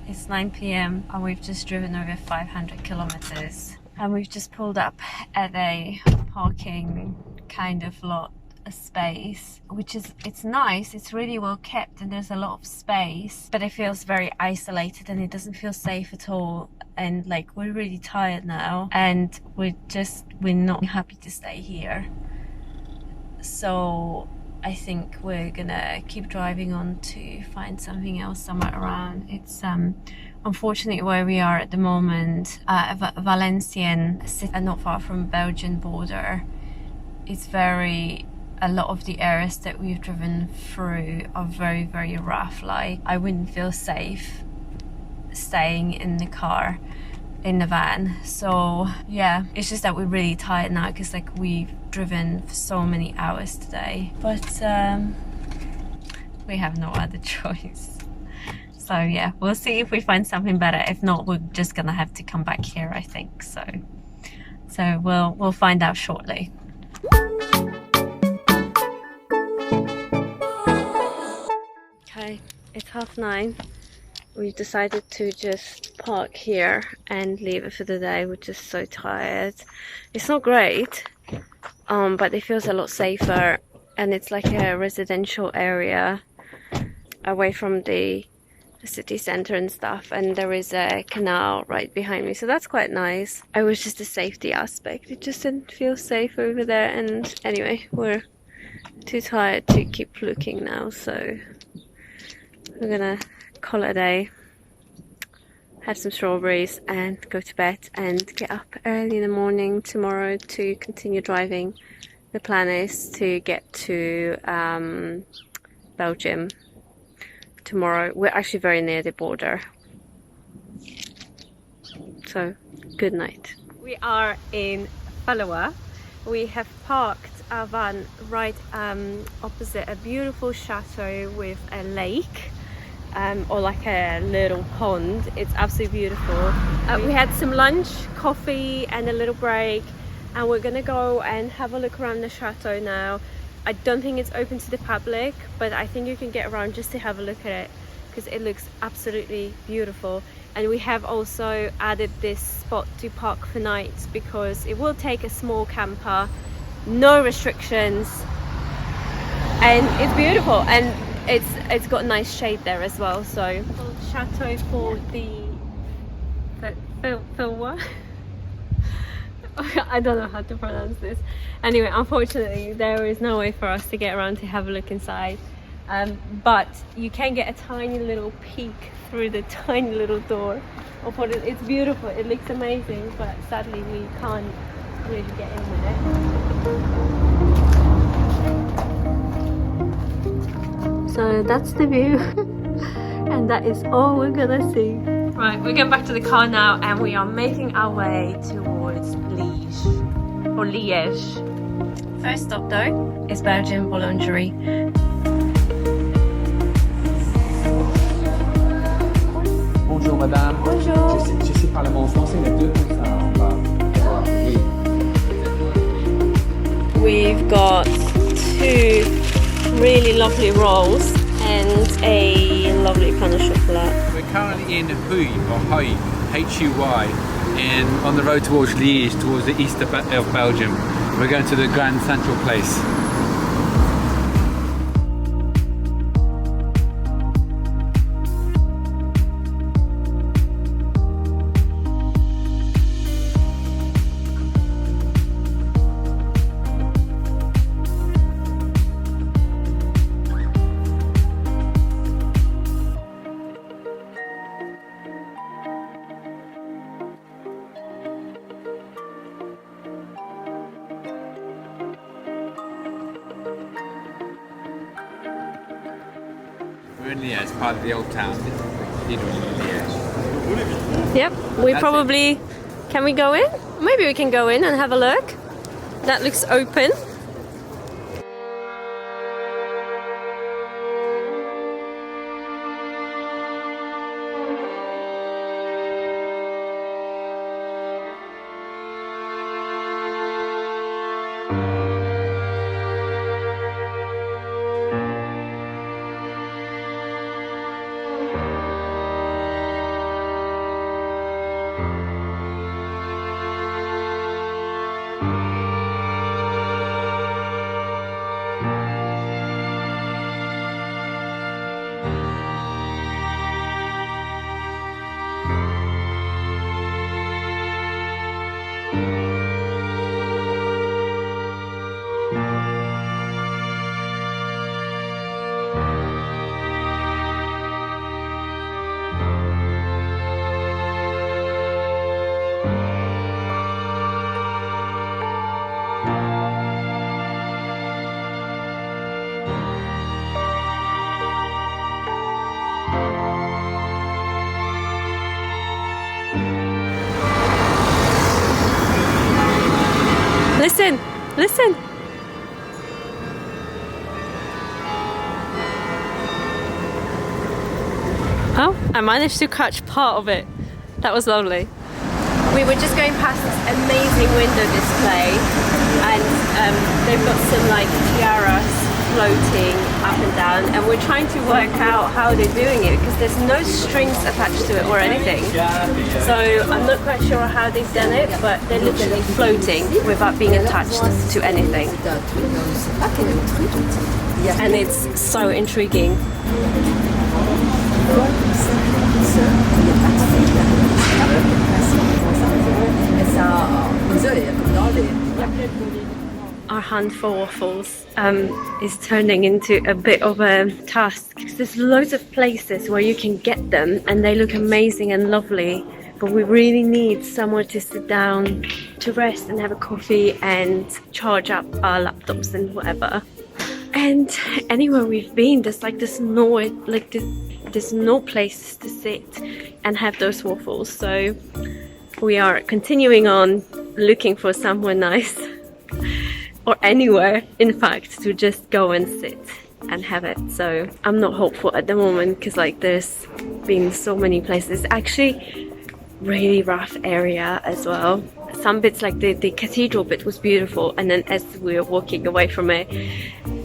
It's 9 p.m. and we've just driven over 500 kilometers. And we've just pulled up at a parking kind of lot, a space, which is, it's nice, it's really well kept and there's a lot of space, but it feels very isolated and it doesn't feel safe at all. And like, we're really tired now and we're not happy to stay here. So I think we're gonna keep driving on to find something else somewhere around. It's unfortunately where we are at the moment, Valenciennes, not far from Belgian border. It's a lot of the areas that we've driven through are very, very rough. Like, I wouldn't feel safe staying in the car, in the van. So yeah, it's just that we're really tired now because like we've driven for so many hours today, but we have no other choice. So yeah, we'll see if we find something better. If not, we're just gonna have to come back here, I think. So we'll find out shortly. Okay, it's 9:30. We've decided to just park here and leave it for the day. We're just so tired. It's not great, but it feels a lot safer, and it's like a residential area away from the city center and stuff, and there is a canal right behind me, so that's quite nice. It was just a safety aspect. It just didn't feel safe over there, and anyway, we're too tired to keep looking now, so we're gonna call it a day, have some strawberries and go to bed and get up early in the morning tomorrow to continue driving. The plan is to get to Belgium tomorrow. We're actually very near the border, so good night. We are in Feluy. We have parked our van right opposite a beautiful chateau with a lake. Or like a little pond. It's absolutely beautiful. We had some lunch, coffee and a little break, and we're gonna go and have a look around the chateau now. I don't think it's open to the public, but I think you can get around just to have a look at it because it looks absolutely beautiful. And we have also added this spot to park for nights because it will take a small camper, no restrictions, and it's beautiful, and it's got nice shade there as well. So Chateau for the Feluy. I don't know how to pronounce this. Anyway, unfortunately there is no way for us to get around to have a look inside, but you can get a tiny little peek through the tiny little door. It's beautiful, it looks amazing, but sadly we can't really get in there. So that's the view and that is all we're gonna see. Right, we're going back to the car now and we are making our way towards Liege or Liege. First stop though is Belgian boulangerie. Bonjour madame. Bonjour. Je sais parler en français, mais deux pour ça, on va. We've got 2 really lovely rolls and a lovely pain au chocolat. We're currently in Huy, or Huy, H-U-Y, and on the road towards Liege, towards the east of Belgium. We're going to the Grand Central Place. We're in Liege, it's part of the old town. Yep, can we go in? Maybe we can go in and have a look. That looks open. Listen. Oh, I managed to catch part of it. That was lovely. We were just going past this amazing window display, and they've got some like tiaras floating up and down, and we're trying to work out how they're doing it because there's no strings attached to it or anything. So I'm not quite sure how they've done it, but they're literally floating without being attached to anything. And it's so intriguing. Our hunt for waffles is turning into a bit of a task. There's loads of places where you can get them and they look amazing and lovely, but we really need somewhere to sit down to rest and have a coffee and charge up our laptops and whatever. And anywhere we've been, there's no places to sit and have those waffles. So we are continuing on looking for somewhere nice, or anywhere in fact, to just go and sit and have it. So I'm not hopeful at the moment because like there's been so many places. Actually really rough area as well. Some bits like the cathedral bit was beautiful, and then as we were walking away from it,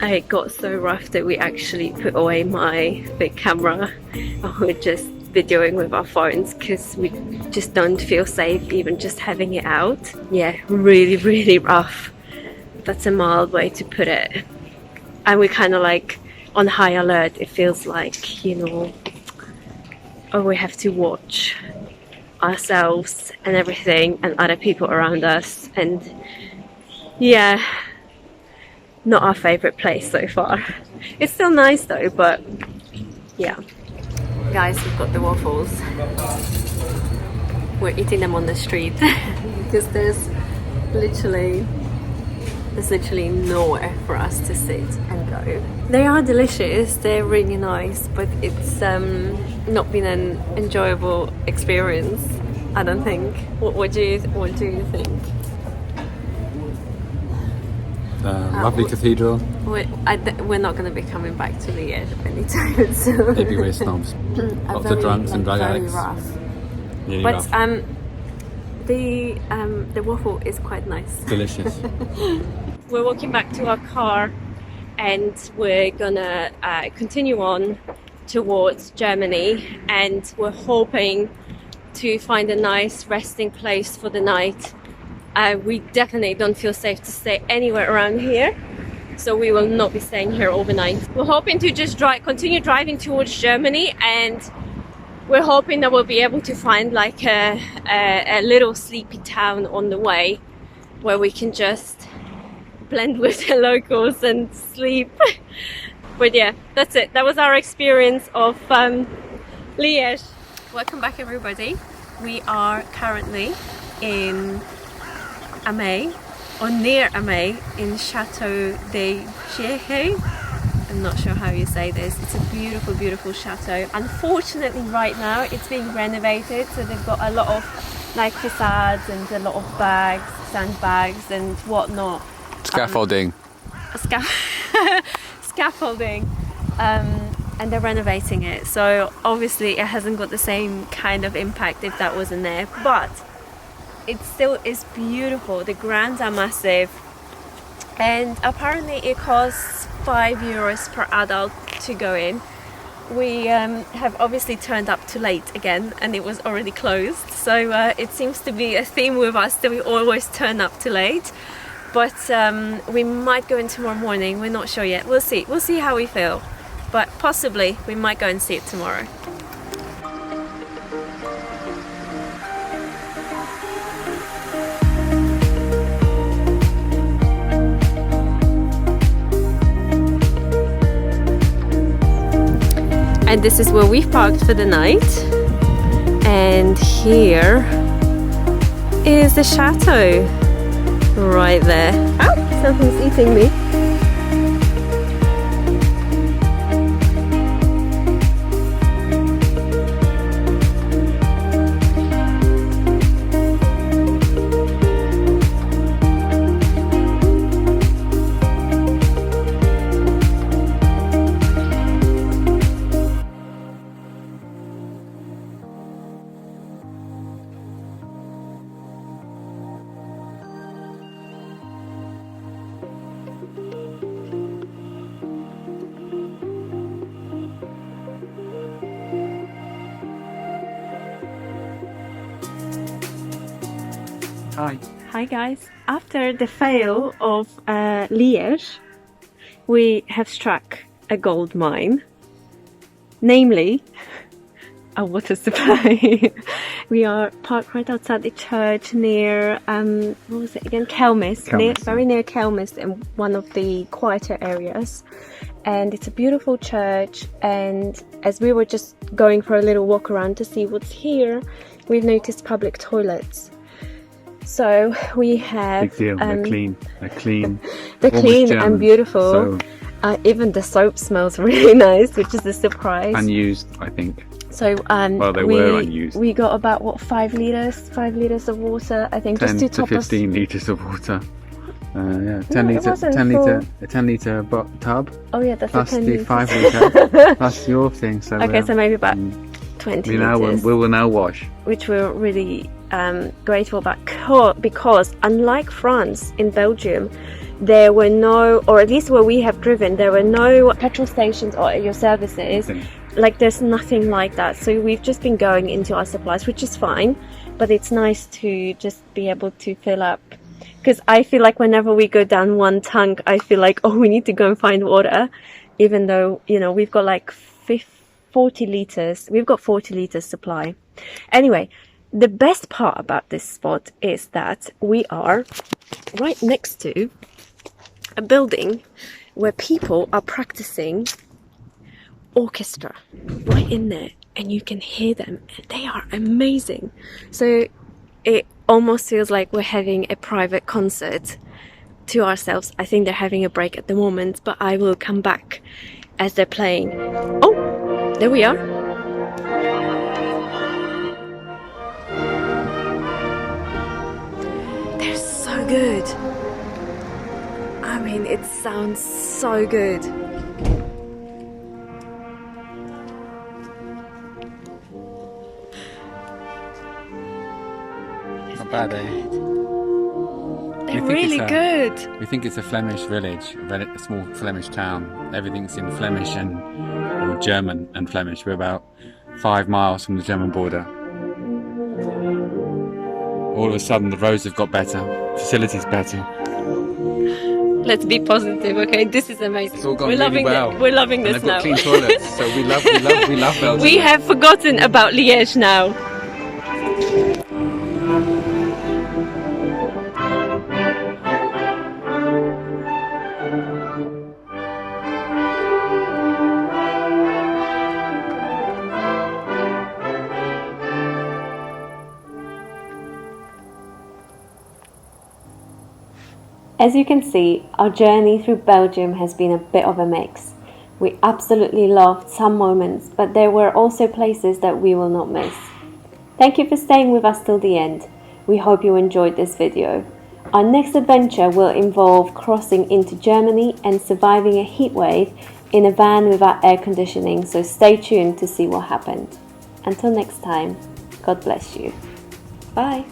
it got so rough that we actually put away my big camera and we're just videoing with our phones because we just don't feel safe even just having it out. Yeah, really rough. That's a mild way to put it. And we're kind of like on high alert. It feels like, you know, oh, we have to watch ourselves and everything and other people around us, and yeah, not our favorite place so far. It's still nice though, but yeah. Guys, we've got the waffles. We're eating them on the street because there's literally nowhere for us to sit and go. They are delicious, they're really nice, but it's not been an enjoyable experience, I don't think. What do you think? Lovely cathedral. We're not going to be coming back to Liege anytime soon. Maybe we're snobs. Lots of drunks and drug addicts. Rough. Really But rough. the waffle is quite nice. Delicious. We're walking back to our car and we're gonna continue on towards Germany, and we're hoping to find a nice resting place for the night. We definitely don't feel safe to stay anywhere around here, so we will not be staying here overnight. We're hoping to just continue driving towards Germany, and we're hoping that we'll be able to find like a little sleepy town on the way where we can just blend with the locals and sleep. But yeah, that's it. That was our experience of Liege. Welcome back everybody. We are currently in Amay, or near Amay, in Chateau de Jehay. I'm not sure how you say this. It's a beautiful chateau. Unfortunately right now it's being renovated, so they've got a lot of like facades and a lot of bags, sandbags and whatnot. Scaffolding. Scaffolding. And they're renovating it, so obviously it hasn't got the same kind of impact if that wasn't there, but it still is beautiful. The grounds are massive, and apparently it costs €5 per adult to go in. We have obviously turned up too late again, and it was already closed, so it seems to be a theme with us that we always turn up too late. But we might go in tomorrow morning. We're not sure yet. We'll see how we feel, but possibly we might go and see it tomorrow. And this is where we've parked for the night, and here is the chateau right there. Oh, something's eating me. Hi. Hi guys. After the fail of Liege, we have struck a gold mine, namely a water supply. We are parked right outside the church near, what was it again? Kelmis. Very near Kelmis, in one of the quieter areas. And it's a beautiful church, and as we were just going for a little walk around to see what's here, we've noticed public toilets. So we have... Big deal, they're clean. They're clean. They're clean German, and beautiful. So even the soap smells really nice, which is a surprise. unused, I think. So well, they were unused. We got about what, 5 liters of water, I think, 10 just to to top 15 litres of water. Yeah, 10 No, it litre, wasn't 10 full. litre, a 10 litre tub. Oh yeah, that's Plus a 10 the liters. 5 litre. Plus your thing. So Okay, so maybe about 20 liters. We will now wash. Which we're really grateful about, because unlike France, in Belgium, there were no, or at least where we have driven, there were no petrol stations or your services. Like, there's nothing like that. So we've just been going into our supplies, which is fine, but it's nice to just be able to fill up. Because I feel like whenever we go down one tank, I feel like, oh, we need to go and find water, even though, you know, we've got like 40 liters. We've got 40 liters supply. Anyway, the best part about this spot is that we are right next to a building where people are practicing orchestra right in there, and you can hear them, and they are amazing. So it almost feels like we're having a private concert to ourselves. I think they're having a break at the moment, but I will come back as they're playing. Oh, there we are. They're so good. I mean, it sounds so good. Not bad, eh? They're really good. We think it's a Flemish village, a small Flemish town. Everything's in Flemish or German and Flemish. We're about 5 miles from the German border. All of a sudden, the roads have got better, facilities better. Let's be positive, okay? This is amazing. It's all gone We're really loving well. it. We're loving And this they've got now. clean toilets, so we love Belgium. We have forgotten about Liege now. As you can see, our journey through Belgium has been a bit of a mix. We absolutely loved some moments, but there were also places that we will not miss. Thank you for staying with us till the end. We hope you enjoyed this video. Our next adventure will involve crossing into Germany and surviving a heatwave in a van without air conditioning, so stay tuned to see what happened. Until next time, God bless you. Bye.